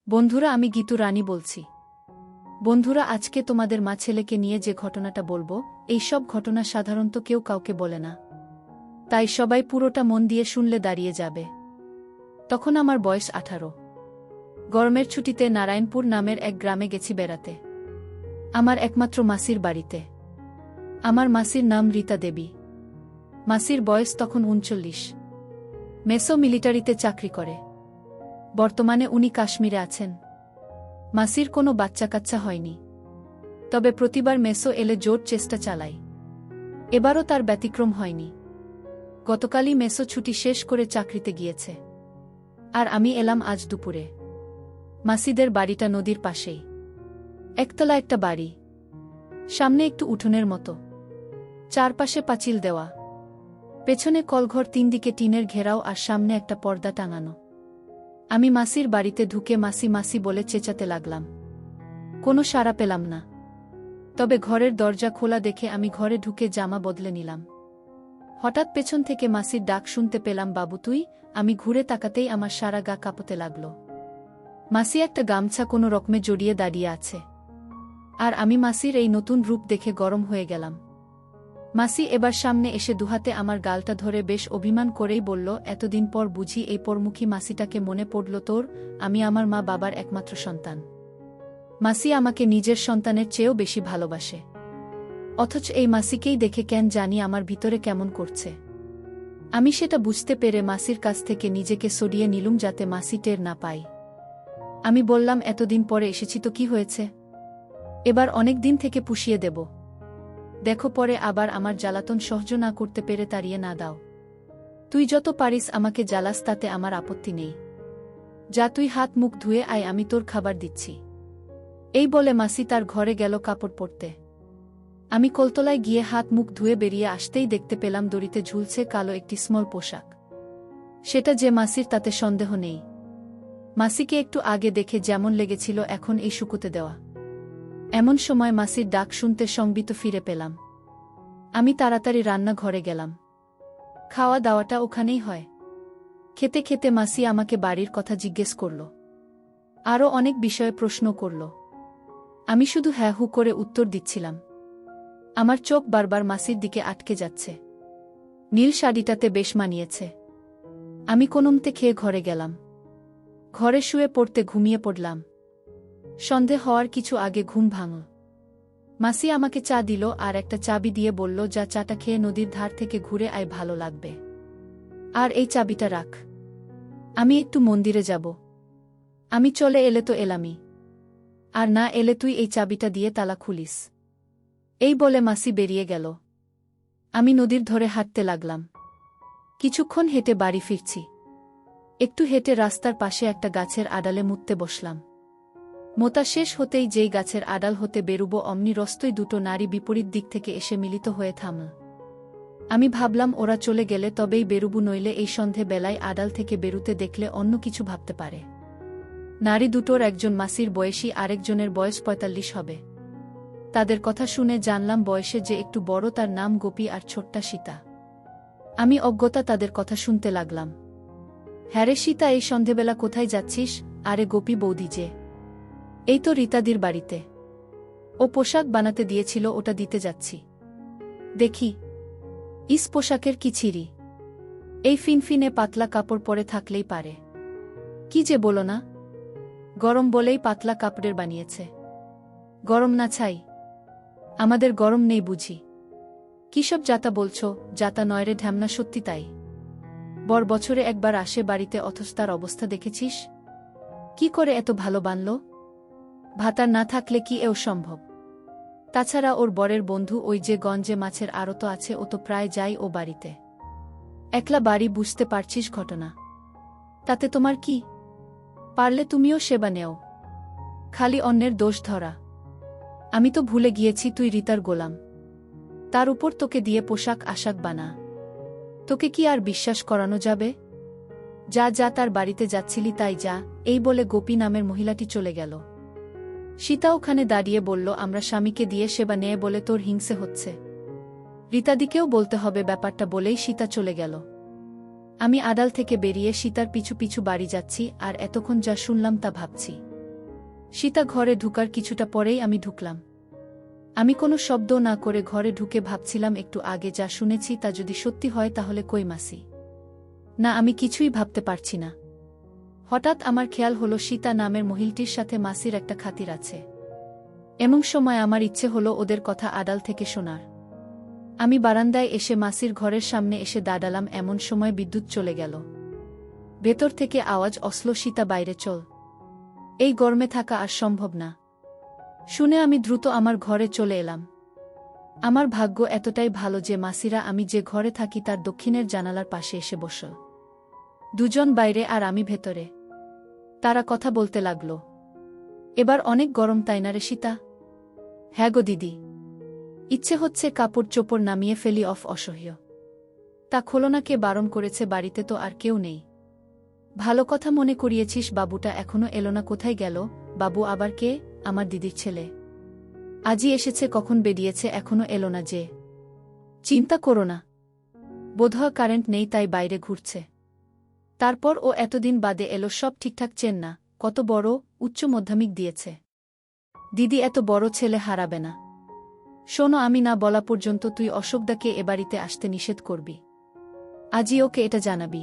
বন্ধুরা, আমি গীতু রানী বলছি। বন্ধুরা, আজকে তোমাদের মা ছেলেকে নিয়ে যে ঘটনাটা বলবো, এই সব ঘটনা সাধারণত কেউ কাউকে বলে না, তাই সবাই পুরোটা মন দিয়ে শুনলে দাঁড়িয়ে যাবে। তখন আমার বয়স 18। গরমের ছুটিতে নারায়ণপুর নামের এক গ্রামে গেছি বেড়াতে, আমার একমাত্র মাসির বাড়িতে। আমার মাসির নাম রীতা দেবী। মাসির বয়স তখন 39। মেসো মিলিটারিতে চাকরি করে। বর্তমানে উনি কাশ্মীরে আছেন। মাসির কোনো বাচ্চা কাচ্চা হয়নি, তবে প্রতিবার মেসো এলে জোর চেষ্টা চালায়। এবারও তার ব্যতিক্রম হয়নি। গতকালই মেসো ছুটি শেষ করে চাকরিতে গিয়েছে, আর আমি এলাম আজ দুপুরে। মাসিদের বাড়িটা নদীর পাশেই, একতলা একটা বাড়ি, সামনে একটু উঠোনের মতো, চারপাশে পাঁচিল দেওয়া, পেছনে কলঘর, 3 দিকে টিনের ঘেরাও, আর সামনে একটা পর্দা টাঙানো। আমি মাসির বাড়িতে ঢুকে মাসি মাসি বলে চেঁচাতে লাগলাম। কোনো সাড়া পেলাম না। তবে ঘরের দরজা খোলা দেখে আমি ঘরে ঢুকে জামা বদলে নিলাম। হঠাৎ পেছন থেকে মাসির ডাক শুনতে পেলাম, বাবু তুই। আমি ঘুরে তাকাতেই আমার সারা গা কাঁপতে লাগল। মাসি একটা গামছা কোনো রকমে জড়িয়ে দাঁড়িয়ে আছে, আর আমি মাসির এই নতুন রূপ দেখে গরম হয়ে গেলাম। মাসি এবার সামনে এসে দুহাতে আমার গালটা ধরে বেশ অভিমান করেই বলল, এতদিন পর বুঝি এই পরমুখী মাসিটাকে মনে পড়ল তোর? আমি আমার মা বাবার একমাত্র সন্তান। মাসি আমাকে নিজের সন্তানের চেয়েও বেশি ভালোবাসে, অথচ এই মাসিকেই দেখে কেন জানি আমার ভিতরে কেমন করছে। আমি সেটা বুঝতে পেরে মাসির কাছ থেকে নিজেকে সরিয়ে নিলুম যাতে মাসি টের না পাই। আমি বললাম, এতদিন পরে এসেছি তো কি হয়েছে? এবার অনেক দিন থেকে পুষিয়ে দেব। দেখো পরে আবার আমার জ্বালাতন সহ্য না করতে পেরে তাড়িয়ে না দাও। তুই যত পারিস আমাকে জ্বালাস, তাতে আমার আপত্তি নেই। যা, তুই হাত মুখ ধুয়ে আয়, আমি তোর খাবার দিচ্ছি। এই বলে মাসি তার ঘরে গেল কাপড় পরতে। আমি কলতলায় গিয়ে হাত মুখ ধুয়ে বেরিয়ে আসতেই দেখতে পেলাম দড়িতে ঝুলছে কালো একটি স্মল পোশাক। সেটা যে মাসির তাতে সন্দেহ নেই। মাসিকে একটু আগে দেখে যেমন লেগেছিল এখন এই শুকুতে দেওয়া। এমন সময় মাসির ডাক শুনতে সংবিত ফিরে পেলাম। আমি তাড়াতাড়ি রান্নাঘরে গেলাম। খাওয়া দাওয়াটা ওখানেই হয়। খেতে খেতে মাসি আমাকে বাড়ির কথা জিজ্ঞেস করল, আরও অনেক বিষয়ে প্রশ্ন করল। আমি শুধু হ্যাঁ হু করে উত্তর দিচ্ছিলাম। আমার চোখ বারবার মাসির দিকে আটকে যাচ্ছে। নীল শাড়িটাতে বেশ মানিয়েছে। আমি কোনমতে খেয়ে ঘরে গেলাম। ঘরে শুয়ে পড়তে ঘুমিয়ে পড়লাম। সন্ধে হওয়ার কিছু আগে ঘুম ভাঙল। মাসি আমাকে চা দিল আর একটা চাবি দিয়ে বলল, যা, চাটা খেয়ে নদীর ধার থেকে ঘুরে আয়, ভালো লাগবে। আর এই চাবিটা রাখ, আমি একটু মন্দিরে যাব। আমি চলে এলে তো এলামই, আর না এলে তুই এই চাবিটা দিয়ে তালা খুলিস। এই বলে মাসি বেরিয়ে গেল। আমি নদীর ধরে হাঁটতে লাগলাম। কিছুক্ষণ হেঁটে বাড়ি ফিরছি। একটু হেঁটে রাস্তার পাশে একটা গাছের আড়ালে মুততে বসলাম। মোতা শেষ হতেই যেই গাছের আড়াল হতে বেরুব অমনি রস্তই দুটো নারী বিপরীত দিক থেকে এসে মিলিত হয়ে থামল। আমি ভাবলাম ওরা চলে গেলে তবেই বেরুবু, নইলে এই সন্ধে বেলায় আড়াল থেকে বেরুতে দেখলে অন্য কিছু ভাবতে পারে। নারী দুটোর একজন মাসির বয়সী, আরেকজনের বয়স 45 হবে। তাদের কথা শুনে জানলাম বয়সে যে একটু বড় তার নাম গোপী আর ছোট্টা সীতা। আমি অজ্ঞতা তাদের কথা শুনতে লাগলাম। হ্যারে সীতা, এই সন্ধেবেলা কোথায় যাচ্ছিস? আরে গোপী বৌদি যে, এই তো রীতাদির বাড়িতে। ও পোশাক বানাতে দিয়েছিল, ওটা দিতে যাচ্ছি। দেখি। ইস, পোশাকের কি ছিঁড়ি! এই ফিনফিনে পাতলা কাপড় পরে থাকলেই পারে। কি যে বলো না, গরম বলেই পাতলা কাপড়ের বানিয়েছে। গরম না ছাই? আমাদের গরম নেই বুঝি? কিসব যাতা বলছো? যাতা নয় রে ঢ্যামনা, সত্যি তাই। বর বছরে একবার আসে বাড়িতে, অথচ তার অবস্থা দেখেছিস? কি করে এত ভালো বানল? ভাতার না থাকলে কি এও সম্ভব? তাছাড়া ওর বরের বন্ধু ওই যে গঞ্জে মাছের আড়ত আছে, ও তো প্রায় যাই ও বাড়িতে। একলা বাড়ি, বুঝতে পারছিস ঘটনা। তাতে তোমার কি? পারলে তুমিও সেবা নেও, খালি অন্যের দোষ ধরা। আমি তো ভুলে গিয়েছি তুই রীতার গোলাম, তার উপর তোকে দিয়ে পোশাক আশাক বানা। তোকে কি আর বিশ্বাস করানো যাবে? যা যা, তার বাড়িতে যাচ্ছিলি তাই যা। এই বলে গোপী নামের মহিলাটি চলে গেল। সীতা ওখানে দাঁড়িয়ে বলল, আমরা স্বামীকে দিয়ে সেবা নেয় বলে তোর হিংসে হচ্ছে। রীতাদিকেও বলতে হবে ব্যাপারটা, বলেই সীতা চলে গেল। আমি আড়াল থেকে বেরিয়ে সীতার পিছু পিছু বাড়ি যাচ্ছি, আর এতক্ষণ যা শুনলাম তা ভাবছি। সীতা ঘরে ঢুকার কিছুটা পরেই আমি ঢুকলাম। আমি কোনো শব্দ না করে ঘরে ঢুকে ভাবছিলাম একটু আগে যা শুনেছি তা যদি সত্যি হয় তাহলে কই মাসি? না, আমি কিছুই ভাবতে পারছি না। হঠাৎ আমার খেয়াল হলো সীতা নামের মহিলাটির সাথে মাসির একটা খাতির আছে। এমন সময় আমার ইচ্ছে হলো ওদের কথা আড়াল থেকে শোনার। আমি বারান্দায় এসে মাসির ঘরের সামনে এসে দাঁড়ালাম, এমন সময় বিদ্যুৎ চলে গেল। ভেতর থেকে আওয়াজ আসলো, সীতা বাইরে চল, এই গরমে থাকা আর সম্ভব না। শুনে আমি দ্রুত আমার ঘরে চলে এলাম। আমার ভাগ্য এতটাই ভালো যে মাসিরা আমি যে ঘরে থাকি তার দক্ষিণের জানালার পাশে এসে বসল। দুজন বাইরে আর আমি ভেতরে। তারা কথা বলতে লাগল। এবার অনেক গরম তাই না রে সীতা? হ্যাঁ গো দিদি, ইচ্ছে হচ্ছে কাপড় চোপড় নামিয়ে ফেলি, অসহ্য। তা খোলো না, কে বারণ করেছে? বাড়িতে তো আর কেউ নেই। ভালো কথা মনে করিয়েছিস, বাবুটা এখনো এলো না, কোথায় গেল? বাবু আবার কে? আমার দিদির ছেলে। আজই এসেছে, কখন বেরিয়েছে, এখনো এলো না যে। চিন্তা করো না, বোধহয় কারেন্ট নেই তাই বাইরে ঘুরছে। তারপর ও এতদিন বাদে এলো, সব ঠিকঠাক চেন না? কত বড় উচ্চ মাধ্যমিক দিয়েছে। দিদি এত বড় ছেলে হারাবে না। শোনো, আমি না বলা পর্যন্ত তুই অশোকদাকে এ বাড়িতে আসতে নিষেধ করবি। আজই ওকে এটা জানাবি।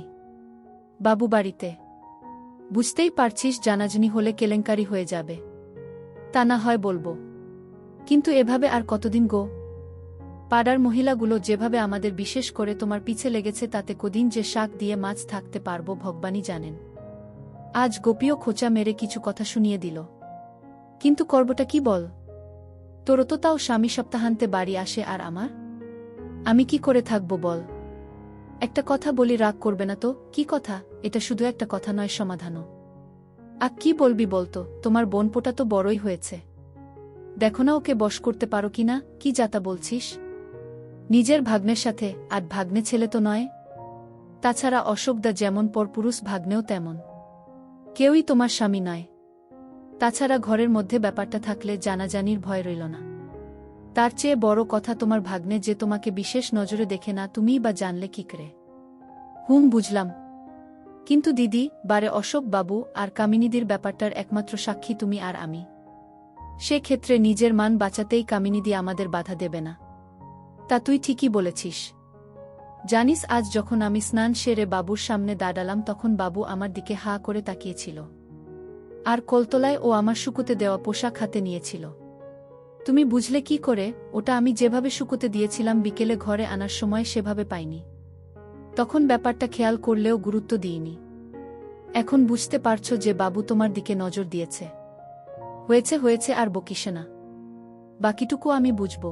বাবু বাড়িতে, বুঝতেই পারছিস জানাজানি হলে কেলেঙ্কারি হয়ে যাবে। তা না হয় বলবো, কিন্তু এভাবে আর কতদিন গো? পাড়ার মহিলাগুলো যেভাবে আমাদের বিশেষ করে তোমার পিছে লেগেছে তাতে কদিন যে শাক দিয়ে মাছ থাকতে পারবো ভগবানই জানেন। আজ গোপীও খোঁচা মেরে কিছু কথা শুনিয়ে দিল। কিন্তু করবটা কি বল? তোরও তো তাও স্বামী সপ্তাহান্তে বাড়ি আসে, আর আমার? আমি কি করে থাকবো বল? একটা কথা বলি, রাগ করবে না তো? কি কথা? এটা শুধু একটা কথা নয়, সমাধানও। আর কি বলবি বলতো? তোমার বোনপোটা তো বড়ই হয়েছে, দেখো না ওকে বশ করতে পারো কিনা? কি যাতা বলছিস? নিজের ভাগ্নের সাথে, আর ভাগ্নে ছেলে তো নয়। তাছাড়া অশোকদা যেমন পরপুরুষ, ভাগ্নেও তেমন। কেউই তোমার স্বামী নয়। তাছাড়া ঘরের মধ্যে ব্যাপারটা থাকলে জানাজানির ভয় রইল না। তার চেয়ে বড় কথা, তোমার ভাগ্নে যে তোমাকে বিশেষ নজরে দেখে না, তুমিই বা জানলে কি করে? বুঝলাম, কিন্তু দিদি বারে অশোক বাবু আর কামিনীদির ব্যাপারটার একমাত্র সাক্ষী তুমি আর আমি। সে ক্ষেত্রে নিজের মান বাঁচাতেই কামিনীদি আমাদের বাধা দেবে না। তা তুই ঠিকই বলেছিস। জানিস, আজ যখন আমি স্নান সেরে বাবুর সামনে দাঁড়ালাম তখন বাবু আমার দিকে হা করে তাকিয়েছিল, আর কলতলায় ও আমার শুকুতে দেওয়া পোশাক হাতে নিয়েছিল। তুমি বুঝলে কি করে? ওটা আমি যেভাবে শুকুতে দিয়েছিলাম বিকেলে ঘরে আনার সময় সেভাবে পাইনি। তখন ব্যাপারটা খেয়াল করলেও গুরুত্ব দিইনি। এখন বুঝতে পারছো যে বাবু তোমার দিকে নজর দিয়েছে। হয়েছে হয়েছে, আর বকিস না, বাকিটুকু আমি বুঝব।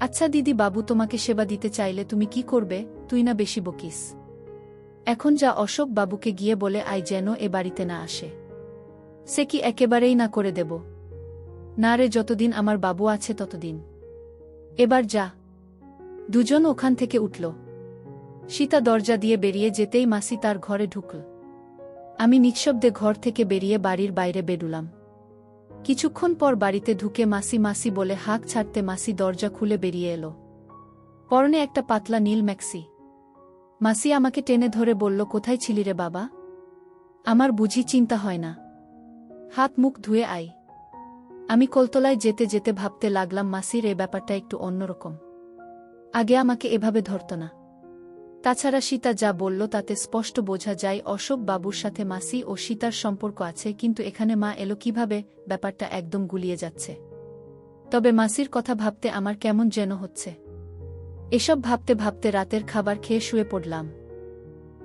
আচ্ছা দিদি, বাবু তোমাকে সেবা দিতে চাইলে তুমি কি করবে? তুই না বেশি বকিস। এখন যা, অশোক বাবুকে গিয়ে বলে আয় যেন এ বাড়িতে না আসে। সে কি একেবারেই না করে দেব? না রে, যতদিন আমার বাবু আছে ততদিন। এবার যা। দুজন ওখান থেকে উঠল। সীতা দরজা দিয়ে বেরিয়ে যেতেই মাসি তার ঘরে ঢুকল। আমি নিঃশব্দে ঘর থেকে বেরিয়ে বাড়ির বাইরে বেরুলাম। কিছুক্ষণ পর বাড়িতে ঢুকে মাসি মাসি বলে হাঁক ছাড়তে মাসি দরজা খুলে বেরিয়ে এলো। পরনে একটা পাতলা নীল ম্যাক্সি। মাসি আমাকে টেনে ধরে বলল, কোথায় ছিলি রে বাবা? আমার বুঝি চিন্তা হয় না? হাত মুখ ধুয়ে আই। আমি কলতলায় যেতে যেতে ভাবতে লাগলাম, মাসির এ ব্যাপারটা একটু অন্যরকম। আগে আমাকে এভাবে ধরত না। তাছাড়া সীতা যা বলল তাতে স্পষ্ট বোঝা যায় অশোক বাবুর সাথে মাসি ও সীতার সম্পর্ক আছে, কিন্তু এখানে মা এলো কিভাবে? ব্যাপারটা একদম গুলিয়ে যাচ্ছে। তবে মাসির কথা ভাবতে আমার কেমন যেন হচ্ছে। এসব ভাবতে ভাবতে রাতের খাবার খেয়ে শুয়ে পড়লাম।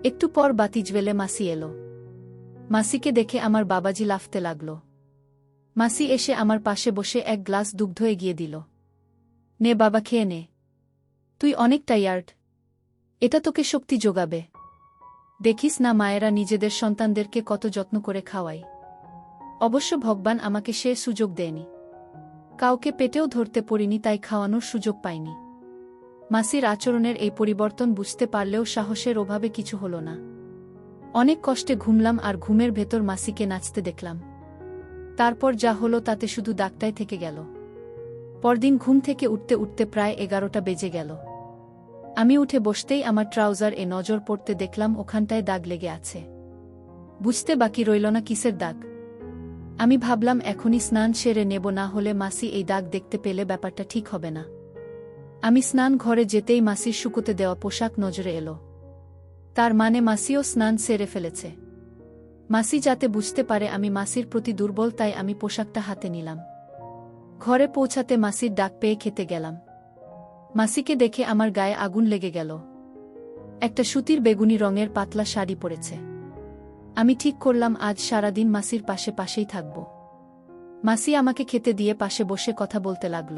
একটু পর বাতি জ্বেলে মাসি এলো। মাসিকে দেখে আমার বাবাজি লাফতে লাগল। মাসি এসে আমার পাশে বসে এক গ্লাস দুগ্ধ এগিয়ে দিল। নে বাবা, খেয়ে নে, তুই অনেক টায়ার্ড, এটা তোকে শক্তি যোগাবে। দেখিস না মায়েরা নিজেদের সন্তানদেরকে কত যত্ন করে খাওয়ায়। অবশ্য ভগবান আমাকে সে সুযোগ দেয়নি। কাউকে পেটেও ধরতে পড়িনি, তাই খাওয়ানোর সুযোগ পাইনি। মাসির আচরণের এই পরিবর্তন বুঝতে পারলেও সাহসের অভাবে কিছু হলো না। অনেক কষ্টে ঘুমলাম, আর ঘুমের ভেতর মাসিকে নাচতে দেখলাম। তারপর যা হলো তাতে শুধু দাগটাই থেকে গেল। পরদিন ঘুম থেকে উঠতে উঠতে প্রায় 11টা বেজে গেল। আমি উঠে বসতেই আমার ট্রাউজার এ নজর পড়তে দেখলাম ওখানটায় দাগ লেগে আছে। বুঝতে বাকি রইল না কিসের দাগ। আমি ভাবলাম এখনই স্নান সেরে নেব, না হলে মাসি এই দাগ দেখতে পেলে ব্যাপারটা ঠিক হবে না। আমি স্নান ঘরে যেতেই মাসির শুকোতে দেওয়া পোশাক নজরে এলো। তার মানে মাসিও স্নান সেরে ফেলেছে। মাসি যাতে বুঝতে পারে আমি মাসির প্রতি দুর্বল, তাই আমি পোশাকটা হাতে নিলাম। ঘরে পৌঁছাতে মাসির ডাক পেয়ে খেতে গেলাম। মাসিকে দেখে আমার গায়ে আগুন লেগে গেল। একটা সুতির বেগুনি রঙের পাতলা শাড়ি পরেছে। আমি ঠিক করলাম আজ সারাদিন মাসির পাশেই থাকব। মাসি আমাকে খেতে দিয়ে পাশে বসে কথা বলতে লাগল।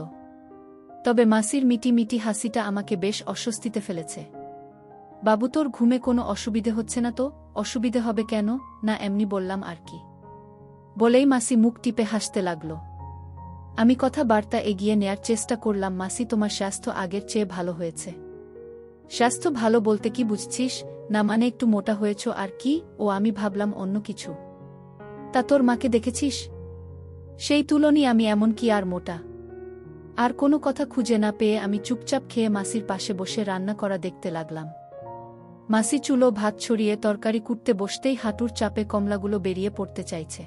তবে মাসির মিটি মিটি হাসিটা আমাকে বেশ অস্বস্তিতে ফেলেছে। বাবু, তোর ঘুমে কোনো অসুবিধে হচ্ছে না তো? অসুবিধে হবে কেন? না, এমনি বললাম আর কি। বলেই মাসি মুখ টিপে হাসতে লাগল। আমি কথাবার্তা এগিয়ে নেয়ার চেষ্টা করলাম। মাসি, তোমার স্বাস্থ্য আগের চেয়ে ভালো হয়েছে। স্বাস্থ্য ভালো বলতে কি বুঝছিস? না মানে একটু মোটা হয়েছ আর কি। ও, আমি ভাবলাম অন্য কিছু। তা তোর মাকে দেখেছিস? সেই তুলনায় আমি এমন কি আর মোটা? আর কোনো কথা খুঁজে না পেয়ে আমি চুপচাপ খেয়ে মাসির পাশে বসে রান্না করা দেখতে লাগলাম। মাসি চুলো ভাত ছড়িয়ে তরকারি কুটতে বসতেই হাঁটুর চাপে কমলাগুলো বেরিয়ে পড়তে চাইছে।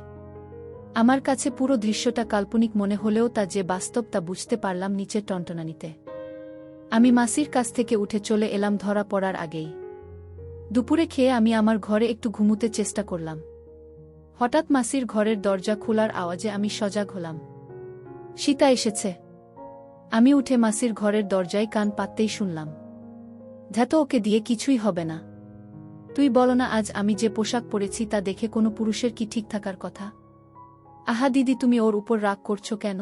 আমার কাছে পুরো দৃশ্যটা কাল্পনিক মনে হলেও তা যে বাস্তব তা বুঝতে পারলাম নিচের টনটনানিতে। আমি মাসির কাছ থেকে উঠে চলে এলাম ধরা পড়ার আগেই। দুপুরে খেয়ে আমি আমার ঘরে একটু ঘুমুতে চেষ্টা করলাম। হঠাৎ মাসির ঘরের দরজা খোলার আওয়াজে আমি সজাগ হলাম। সীতা এসেছে। আমি উঠে মাসির ঘরের দরজায় কান পাততেই শুনলাম, ধ্যাত, ওকে দিয়ে কিছুই হবে না। তুই বলো না, আজ আমি যে পোশাক পরেছি তা দেখে কোনো পুরুষের কি ঠিক থাকার কথা? আহা দিদি, তুমি ওর উপর রাগ করছো কেন?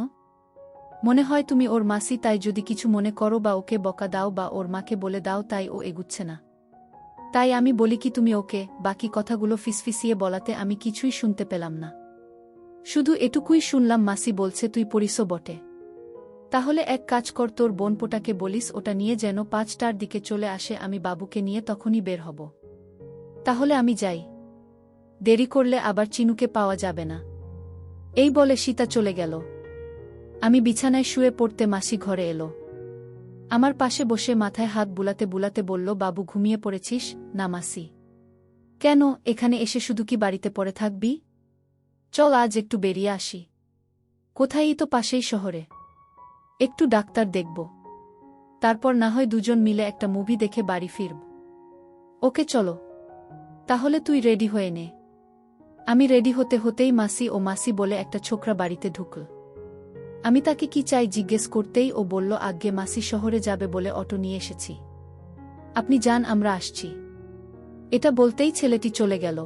মনে হয় তুমি ওর মাসি, তাই যদি কিছু মনে করো বা ওকে বকা দাও বা ওর মাকে বলে দাও, তাই ও এগুচ্ছে না। তাই আমি বলি কি তুমি ওকে? বাকি কথাগুলো ফিসফিসিয়ে বলাতে আমি কিছুই শুনতে পেলাম না। শুধু এটুকুই শুনলাম, মাসি বলছে তুই পরিসও বটে। তাহলে এক কাজ কর, তোর বোনপোটাকে বলিস ওটা নিয়ে যেন 5টার দিকে চলে আসে। আমি বাবুকে নিয়ে তখনই বের হব। তাহলে আমি যাই। দেরি করলে আবার চিনুকে পাওয়া যাবে না। এই বলে সীতা চলে গেল। আমি বিছানায় শুয়ে পড়তে মাসি ঘরে এলো। আমার পাশে বসে মাথায় হাত বুলাতে বুলাতে বলল, বাবু, ঘুমিয়ে পড়েছিস? না মাসি। কেন, এখানে এসে শুধু কি বাড়িতে পড়ে থাকবি? চল আজ একটু বেরিয়ে আসি। কোথায়? তো পাশেই শহরে। একটু ডাক্তার দেখব, তারপর না হয় দুজন মিলে একটা মুভি দেখে বাড়ি ফিরব। ওকে, চলো। তাহলে তুই রেডি হয়ে নে। আমি রেডি হতে হতেই মাসি ও মাসি বলে একটা ছোকরা বাড়িতে ঢুকল। আমি তাকে কি চাই জিজ্ঞেস করতেই ও বলল, আজ্ঞে মাসি শহরে যাবে বলে অটো নিয়ে এসেছি। আপনি যান, আমরা আসছি। এটা বলতেই ছেলেটি চলে গেল।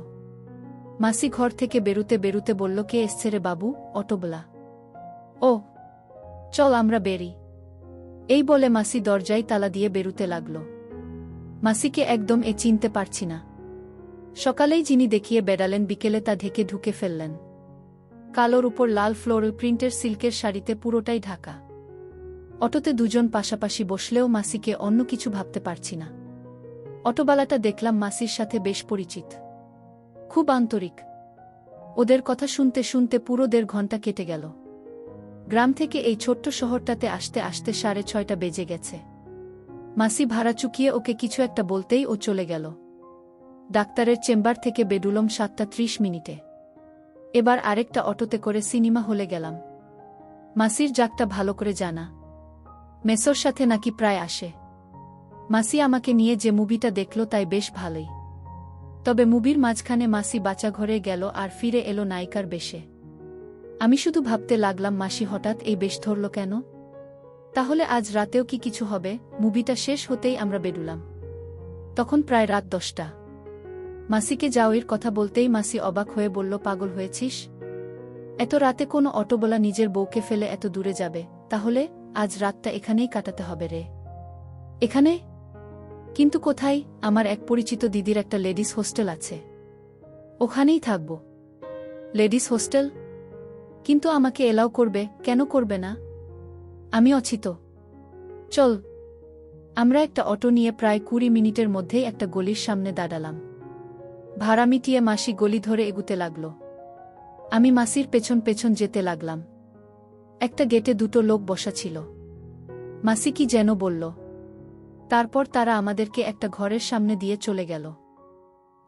মাসি ঘর থেকে বেরুতে বেরুতে বলল, কে এসছে রে বাবু? অটোবলা। ও, চল আমরা বেরি। এই বলে মাসি দরজায় তালা দিয়ে বেরুতে লাগল। মাসিকে একদম চিনতে পারছি না। সকালেই যিনি দেখিয়ে বেড়ালেন, বিকেলে তা ঢেকে ঢুকে ফেললেন। কালোর উপর লাল ফ্লোরাল প্রিন্টের সিল্কের শাড়িতে পুরোটাই ঢাকা। অটোতে দুজন পাশাপাশি বসলেও মাসিকে অন্য কিছু ভাবতে পারছি না। অটোবালাটা দেখলাম মাসির সাথে বেশ পরিচিত, খুব আন্তরিক। ওদের কথা শুনতে শুনতে পুরো 1.5 ঘন্টা কেটে গেল। গ্রাম থেকে এই ছোট্ট শহরটাতে আসতে আসতে 6:30 বেজে গেছে। মাসি ভাড়া চুকিয়ে ওকে কিছু একটা বলতেই ও চলে গেল। ডাক্তারের চেম্বার থেকে বেডুলম 7:30। এবার আরেকটা অটোতে করে সিনেমা হলে গেলাম। মাসির জাগটা ভালো করে জানা, মেসোর সাথে নাকি প্রায় আসে। মাসি আমাকে নিয়ে যে মুভিটা দেখল তাই বেশ ভালোই। তবে মুভির মাঝখানে মাসি বাচ্চা ঘরে গেল আর ফিরে এলো নায়িকার বেশে। আমি শুধু ভাবতে লাগলাম, মাসি হঠাৎ এই বেশ ধরল কেন? তাহলে আজ রাতেও কি কিছু হবে? মুভিটা শেষ হতেই আমরা বেরুলাম। তখন প্রায় রাত 10টা। মাসিকে যাওয়ার কথা বলতেই মাসি অবাক হয়ে বলল, পাগল হয়েছিস? এত রাতে কোনো অটোওয়ালা নিজের বউকে ফেলে এত দূরে যাবে? তাহলে আজ রাতটা এখানেই কাটাতে হবে রে। এখানে? কিন্তু কোথায়? আমার এক পরিচিত দিদির একটা লেডিস হোস্টেল আছে, ওখানেই থাকব। Ladies hostel? কিন্তু আমাকে এলাও করবে? কেন করবে না? আমি আছি তো। চল। আমরা একটা অটো নিয়ে প্রায় 20 মিনিটের মধ্যেই একটা গলির সামনে দাঁড়ালাম। ভাড়া মিটিয়ে মাসি গলি ধরে এগুতে লাগল। আমি মাসির পেছন পেছন যেতে লাগলাম। একটা গেটে 2টো লোক বসা ছিল। মাসি কি যেন বলল। তারপর তারা আমাদেরকে একটা ঘরের সামনে দিয়ে চলে গেল।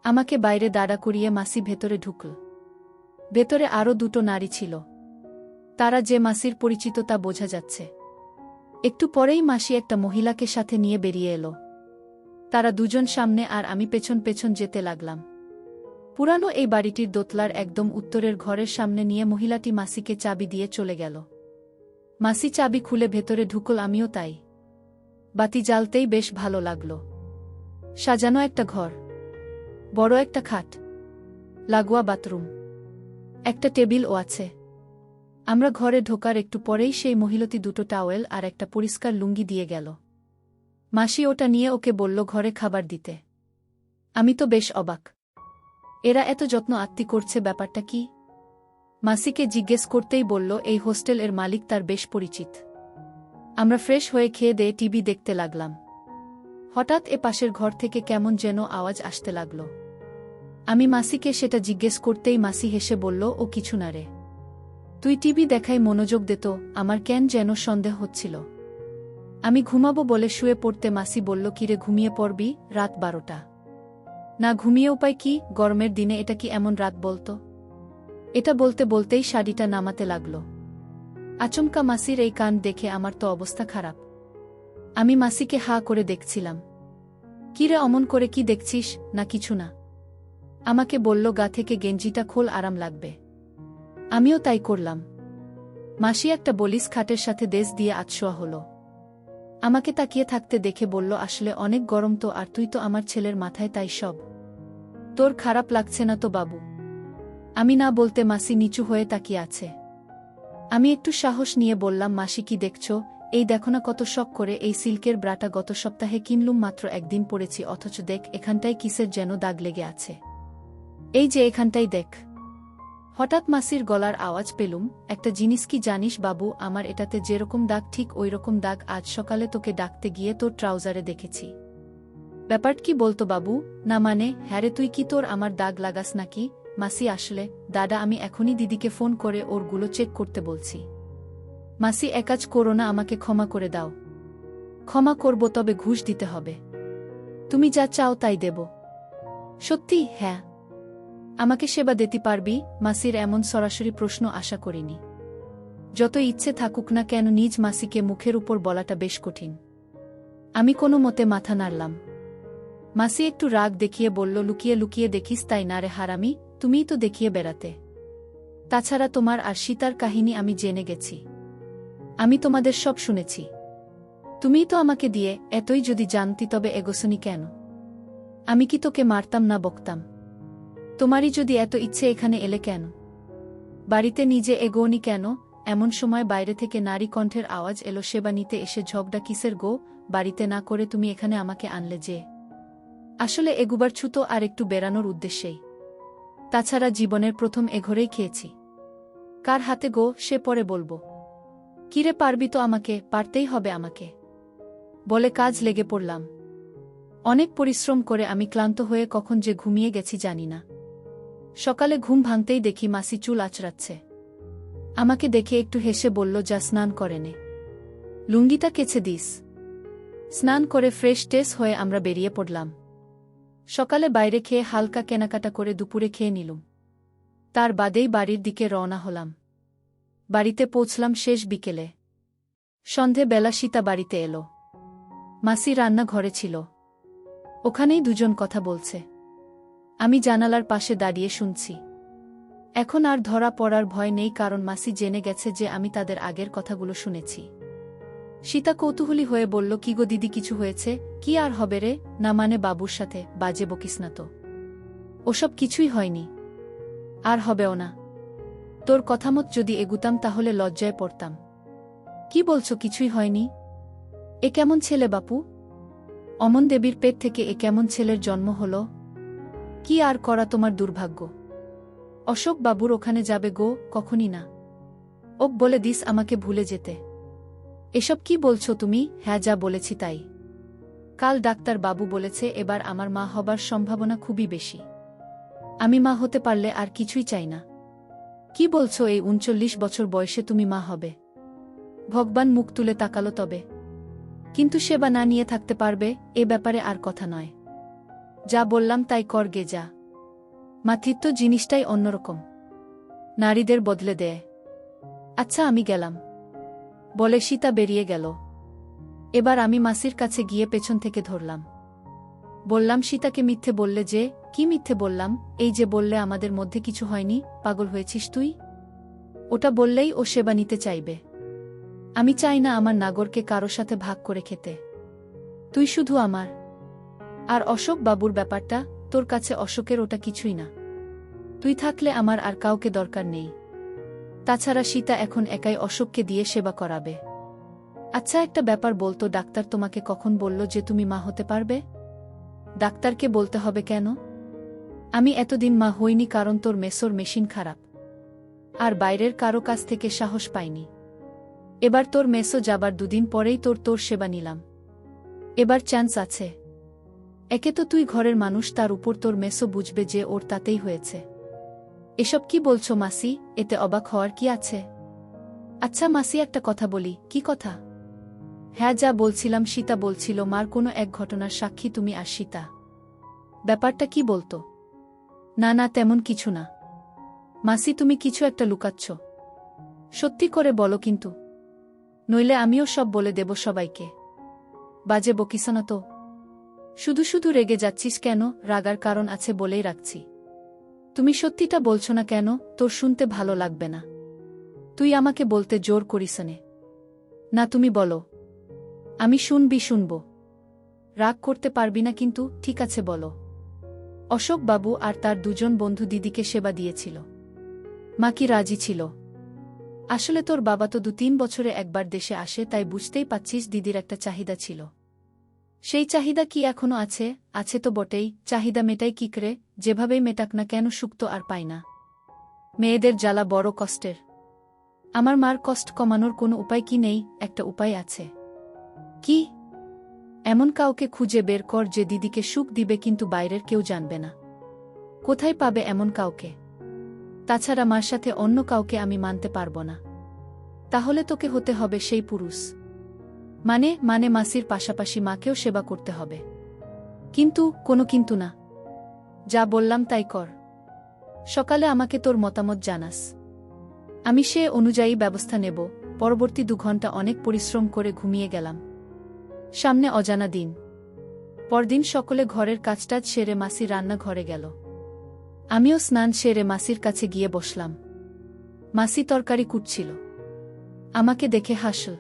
আমাকে বাইরে দাঁড়া করিয়ে মাসি ভেতরে ঢুকল। ভেতরে আরও দুটো নারী ছিল। তারা যে মাসির পরিচিত তা বোঝা যাচ্ছে। একটু পরেই মাসি একটা মহিলাকে সাথে নিয়ে বেরিয়ে এলো। তারা দুজন সামনে আর আমি পেছন পেছন যেতে লাগলাম। পুরানো এই বাড়িটির দোতলার একদম উত্তরের ঘরের সামনে নিয়ে মহিলাটি মাসিকে চাবি দিয়ে চলে গেল। মাসি চাবি খুলে ভেতরে ঢুকল, আমিও তাই। বাতি জ্বালতেই বেশ ভালো লাগল। সাজানো একটা ঘর, বড় একটা খাট, লাগোয়া বাথরুম, একটা টেবিলও আছে। আমরা ঘরে ঢোকার একটু পরেই সেই মহিলাটি দুটো টাওয়েল আর একটা পরিষ্কার লুঙ্গি দিয়ে গেল। মাসি ওটা নিয়ে ওকে বলল ঘরে খাবার দিতে। আমি তো বেশ অবাক, এরা এত যত্ন আত্মি করছে, ব্যাপারটা কি? মাসিকে জিজ্ঞেস করতেই বলল এই হোস্টেল এর মালিক তার বেশ পরিচিত। আমরা ফ্রেশ হয়ে খেয়ে দিয়ে টিভি দেখতে লাগলাম। হঠাৎ এ পাশের ঘর থেকে কেমন যেন আওয়াজ আসতে লাগল। আমি মাসিকে সেটা জিজ্ঞেস করতেই মাসি হেসে বলল, ও কিছু না রে, তুই টিভি দেখাই মনোযোগ দে তো। আমার কেন যেন সন্দেহ হচ্ছিল। আমি ঘুমাবো বলে শুয়ে পড়তে মাসি বলল, কিরে ঘুমিয়ে পড়বি? রাত 12টা। না ঘুমিয়ে উপায় কি, গরমের দিনে এটা কি এমন রাত বলতো? এটা বলতে বলতেই শাড়িটা নামাতে লাগল। আচমকা মাসির এই কান দেখে আমার তো অবস্থা খারাপ। আমি মাসিকে হা করে দেখছিলাম। কিরে অমন করে কি দেখছিস? না কিছু না। আমাকে বলল, গা থেকে গেঞ্জিটা খোল, আরাম লাগবে। আমিও তাই করলাম। মাসি একটা বলিস খাটের সাথে দেশ দিয়ে আতশোয়া হলো। আমাকে তাকিয়ে থাকতে দেখে বলল, আসলে অনেক গরম তো, আর তুই তো আমার ছেলের মাথায়, তাই সব। তোর খারাপ লাগছে না তো বাবু? আমি না বলতে মাসি নিচু হয়ে তাকিয়ে আছে। আমি একটু সাহস নিয়ে বললাম, মাসি কি দেখছ? এই দেখো না কত শখ করে এই সিল্কের ব্রাটা গত সপ্তাহে কিনলুম, মাত্র একদিন পরেছি, অথচ দেখ এখানটায় কিসের যেন দাগ লেগে আছে। এই যে এখানটাই দেখ। হঠাৎ মাসির গলার আওয়াজ পেলুম, একটা জিনিস কি জানিস বাবু, আমার এটাতে যেরকম দাগ ঠিক ওই রকম দাগ আজ সকালে তোকে ডাকতে গিয়ে তোর ট্রাউজারে দেখেছি। ব্যাপার কি বলতো বাবু? না মানে হ্যারে, তুই কি তোর আমার দাগ লাগাস নাকি? মাসি আসলে দাদা, আমি এখনই দিদিকে ফোন করে ওরগুলো চেক করতে বলছি। মাসি, একাজ করো না, আমাকে ক্ষমা করে দাও। ক্ষমা করব, তবে ঘুষ দিতে হবে। তুমি যা চাও তাই দেব। সত্যি? হ্যাঁ। আমাকে সেবা দিতে পারবি? মাসির এমন সরাসরি প্রশ্ন আশা করিনি। যত ইচ্ছে থাকুক না কেন, নিজ মাসিকে মুখের উপর বলাটা বেশ কঠিন। আমি কোনো মতে মাথা নাড়লাম। মাসি একটু রাগ দেখিয়ে বলল, লুকিয়ে লুকিয়ে দেখিস তাই না রে হারামি, তুমিই তো দেখিয়ে বেড়াতে। তাছাড়া তোমার আর সীতার কাহিনী আমি জেনে গেছি। আমি তোমাদের সব শুনেছি। তুমিই তো আমাকে দিয়ে, এতই যদি জানতি তবে এগোসনি কেন? আমি কি তোকে মারতাম না বকতাম? তোমারই যদি এত ইচ্ছে এখানে এলে কেন? বাড়িতে নিজে এগোনি কেন? এমন সময় বাইরে থেকে নারী কণ্ঠের আওয়াজ এলো, সেবা নিতে এসে ঝগড়া কিসের গো? বাড়িতে না করে তুমি এখানে আমাকে আনলে যে? আসলে এগুবার ছুতো আর একটু বেড়ানোর উদ্দেশ্যেই। তাছাড়া জীবনের প্রথম এঘরেই খেয়েছি। কার হাতে গো সে পরে বলবো। কিরে পারবি তো আমাকে? পারতেই হবে আমাকে, বলে কাজ লেগে পড়লাম। অনেক পরিশ্রম করে আমি ক্লান্ত হয়ে কখন যে ঘুমিয়ে গেছি জানি না। সকালে ঘুম ভাঙতেই দেখি মাসি চুল আঁচড়াচ্ছে। আমাকে দেখে একটু হেসে বলল, যা স্নান করে নে, লুঙ্গিটা কেচে দিস। স্নান করে ফ্রেশ টেস হয়ে আমরা বেরিয়ে পড়লাম। সকালে বাইরে খেয়ে হালকা কেনাকাটা করে দুপুরে খেয়ে নিলুম। তার বাদেই বাড়ির দিকে রওনা হলাম। বাড়িতে পৌঁছলাম শেষ বিকেলে। সন্ধে বেলা সীতা বাড়িতে এলো। মাসি রান্না ঘরে ছিল। ওখানেই দুজন কথা বলছে। আমি জানালার পাশে দাঁড়িয়ে শুনছি। এখন আর ধরা পড়ার ভয় নেই, কারণ মাসি জেনে গেছে যে আমি তাদের আগের কথাগুলো শুনেছি। সীতা কৌতূহলী হয়ে বলল, কি গো দিদি, কিছু হয়েছে? কি আর হবে রে, না মানে বাবুর সাথে বাজে বকিস না তো। ওসব কিছুই হয়নি, আর হবেও না। তোর কথামত যদি এগুতাম তাহলে লজ্জায় পড়তাম। কি বলছো কিছুই হয়নি? এ কেমন ছেলে বাপু? অমন দেবীর পেট থেকে এ কেমন ছেলের জন্ম হল? কি আর করা তোমার দুর্ভাগ্য। অশোক বাবুর ওখানে যাবে গো? কখনই না। ওক বলে দিস আমাকে ভুলে যেতে। এসব কি বলছো তুমি? হ্যাঁ, যা বলেছি তাই। কাল ডাক্তার বাবু বলেছে এবার আমার মা হবার সম্ভাবনা খুবই বেশি। আমি মা হতে পারলে আর কিছুই চাই না। কি বলছো? এই 39 বছর বয়সে তুমি মা হবে? ভগবান মুখ তুলে তাকালো তবে। কিন্তু সেবা না নিয়ে থাকতে পারবে, এ ব্যাপারে আর কথা নয়। যা বললাম তাই কর গে যা। মাতৃত্ব জিনিসটাই অন্যরকম। নারীদের বদলে দেয়। আচ্ছা আমি গেলাম, বলে সীতা বেরিয়ে গেল। এবার আমি মাসির কাছে গিয়ে পেছন থেকে ধরলাম। বললাম, সীতাকে মিথ্যে বললে যে? কি মিথ্যে বললাম? এই যে বললে আমাদের মধ্যে কিছু হয়নি, পাগল হয়েছিস তুই? ওটা বললেই ও সেবা নিতে চাইবে। আমি চাই না আমার নাগরকে কারো সাথে ভাগ করে খেতে। তুই শুধু আমার। আর অশোক বাবুর ব্যাপারটা, তোর কাছে অশোকের ওটা কিছুই না। তুই থাকলে আমার আর কাউকে দরকার নেই। তাছাড়া সীতা এখন একাই অশোককে দিয়ে সেবা করাবে। আচ্ছা একটা ব্যাপার বলতো, ডাক্তার তোমাকে কখন বলল যে তুমি মা হতে পারবে? ডাক্তারকে বলতে হবে কেন? আমি এতদিন মা হইনি কারণ তোর মেসোর মেশিন খারাপ, আর বাইরের কারো কাছ থেকে সাহস পাইনি। এবার তোর মেসো যাবার দুদিন পরেই তোর সেবা নিলাম। এবার চান্স আছে। একে তো তুই ঘরের মানুষ, তার উপর তোর মেসো বুঝবে যে ওর তাতেই হয়েছে। এসব কি বলছো মাসি? এতে অবাক হওয়ার কি আছে? আচ্ছা মাসি একটা কথা বলি। কি কথা? হ্যাঁ যা বলছিলাম, সীতা বলছিল মার কোনো এক ঘটনার সাক্ষী তুমি আর সীতা। ব্যাপারটা কি বলতো? না না তেমন কিছু না। মাসি তুমি কিছু একটা লুকাচ্ছ। সত্যি করে বলো কিন্তু, নইলে আমিও সব বলে দেব সবাইকে। বাজে বকিস না তো। শুধু শুধু রেগে যাচ্ছিস কেন? রাগার কারণ আছে বলেই রাখছি। তুমি সত্যিটা বলছো না কেন? তোর শুনতে ভালো লাগবে না। তুই আমাকে বলতে জোর করিস নে। না তুমি বলো। আমি শুনব। রাগ করতে পারবি না কিন্তু, ঠিক আছে বলো। অশোক বাবু আর তার দুজন বন্ধু দিদিকে সেবা দিয়েছিল। মা কি রাজি ছিল? আসলে তোর বাবা তো 2-3 বছরে একবার দেশে আসে, তাই বুঝতেই পাচ্ছিস দিদির একটা চাহিদা ছিল। সেই চাহিদা কি এখনো আছে? আছে তো বটেই। চাহিদা মেটাই কি করে, যেভাবেই মেটাক না কেন সুখ তো আর পায় না। মেয়েদের জ্বালা বড় কষ্টের। আমার মার কষ্ট কমানোর কোনো উপায় কি নেই? একটা উপায় আছে। কি? এমন কাউকে খুঁজে বের কর যে দিদিকে সুখ দিবে কিন্তু বাইরের কেউ জানবে না। কোথায় পাবে এমন কাউকে? তাছাড়া মার সাথে অন্য কাউকে আমি মানতে পারব না। তাহলে তোকে হতে হবে সেই পুরুষ। মানে মাসির পাশাপাশি মাকেও সেবা করতে হবে। কিন্তু কোনো কিন্তু না। যা বললাম তাই কর। সকালে আমাকে তোর মতামত জানাস। আমি সে অনুযায়ী ব্যবস্থা নেব। পরবর্তী 2 ঘন্টা অনেক পরিশ্রম করে ঘুমিয়ে গেলাম। সামনে অজানা দিন। পরদিন সকলে ঘরের কাজটাজ সেরে মাসি রান্নাঘরে গেল। আমিও স্নান সেরে মাসির কাছে গিয়ে বসলাম। মাসি তরকারি কুটছিল। আমাকে দেখে হাসল।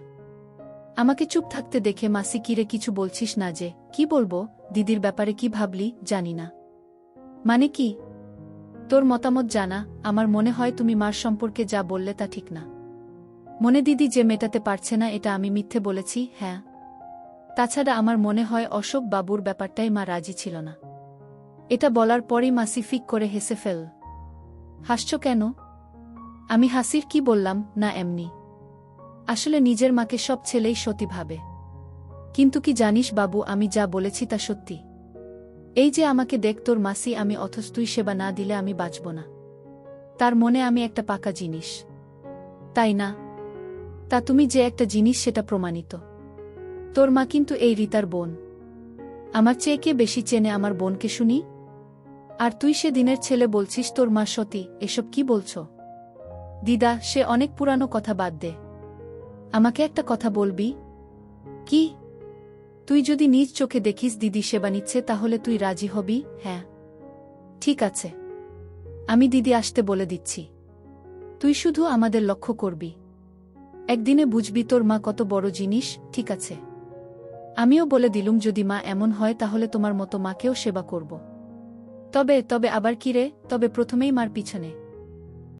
আমাকে চুপ থাকতে দেখে মাসি, কিরে কিছু বলছিস না যে? কি বলবো? দিদির ব্যাপারে কি ভাবলি? জানি না। মানে কি? তোর মতামত জানা। আমার মনে হয় তুমি মার সম্পর্কে যা বললে তা ঠিক না। মনে দিদি যে মেটাতে পারছে না এটা আমি মিথ্যে বলেছি? হ্যাঁ। তাছাড়া আমার মনে হয় অশোক বাবুর ব্যাপারটাই মা রাজি ছিল না। এটা বলার পরই মাসি ফিক করে হেসে ফেল। হাসছ কেন? আমি হাসির কি বললাম? না এমনি। আসলে নিজের মাকে সব ছেলেই সতী ভাবে। কিন্তু কি জানিস বাবু, আমি যা বলেছি তা সত্যি। এই যে আমাকে দেখ তোর মাসি আমি, অথচ তুই সেবা না দিলে আমি বাঁচব না। তার মনে আমি একটা পাকা জিনিস, তাই না? তা তুমি যে একটা জিনিস সেটা প্রমাণিত। তোর মা কিন্তু এই রীতার বোন। আমার চেয়ে কে বেশি চেনে আমার বোনকে শুনি? আর তুই সে দিনের ছেলে বলছিস তোর মা সতী? এসব কি বলছো দিদা? সে অনেক পুরানো কথা, বাদ দে। আমাকে একটা কথা বলবি? কি? তুই যদি নিজ চোখে দেখিস দিদি সেবা নিচ্ছে তাহলে তুই রাজি হবি? হ্যাঁ। ঠিক আছে, আমি দিদি আসতে বলে দিচ্ছি। তুই শুধু আমাদের লক্ষ্য করবি। একদিনে বুঝবি তোর মা কত বড় জিনিস। ঠিক আছে। আমিও বলে দিলুম যদি মা এমন হয় তাহলে তোমার মতো মাকেও সেবা করব। তবে আবার কি রে? তবে প্রথমেই মার পিছনে